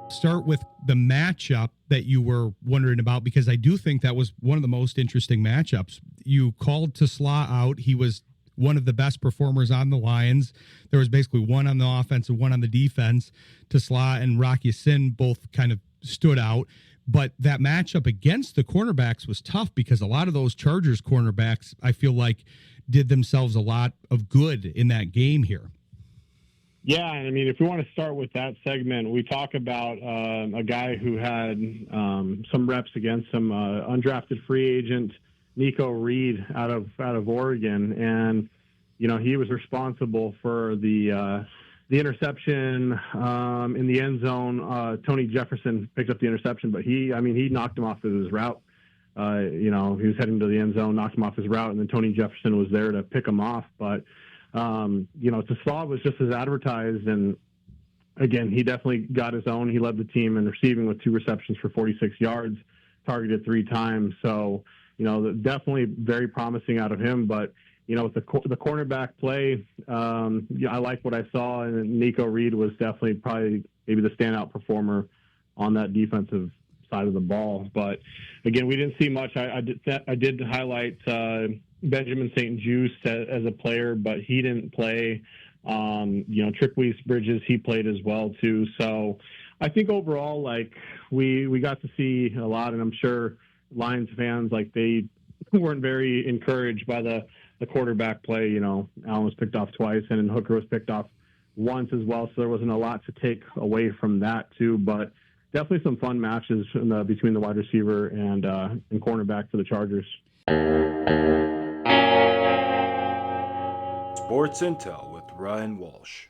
Start with the matchup that you were wondering about, because I do think that was one of the most interesting matchups. You called TeSlaa out. He was one of the best performers on the Lions. There was basically one on the offense and one on the defense. TeSlaa and Rocky Sin both kind of stood out. But that matchup against the cornerbacks was tough because a lot of those Chargers cornerbacks, I feel like, did themselves a lot of good in that game here. Yeah, I mean, if we want to start with that segment, we talk about a guy who had some reps against some undrafted free agent, Nico Reed out of Oregon, and he was responsible for the interception in the end zone. Tony Jefferson picked up the interception, but he knocked him off of his route. He was heading to the end zone, knocked him off his route, and then Tony Jefferson was there to pick him off, but. TeSlaa was just as advertised, and again, he definitely got his own. He led the team in receiving with 2 receptions for 46 yards, targeted 3 times. So, definitely very promising out of him. But, with the cornerback play, I like what I saw, and Nico Reed was definitely probably maybe the standout performer on that defensive side of the ball. But again, we didn't see much. I did highlight Benjamin St. Juste as a player, but he didn't play. Tripuis Bridges, he played as well too. So I think overall, we got to see a lot, and I'm sure Lions fans, they weren't very encouraged by the quarterback play. Allen was picked off twice, and then Hooker was picked off once as well. So there wasn't a lot to take away from that too, but definitely some fun matches between the wide receiver and cornerback for the Chargers. Sports Intel with Ryan Walsh.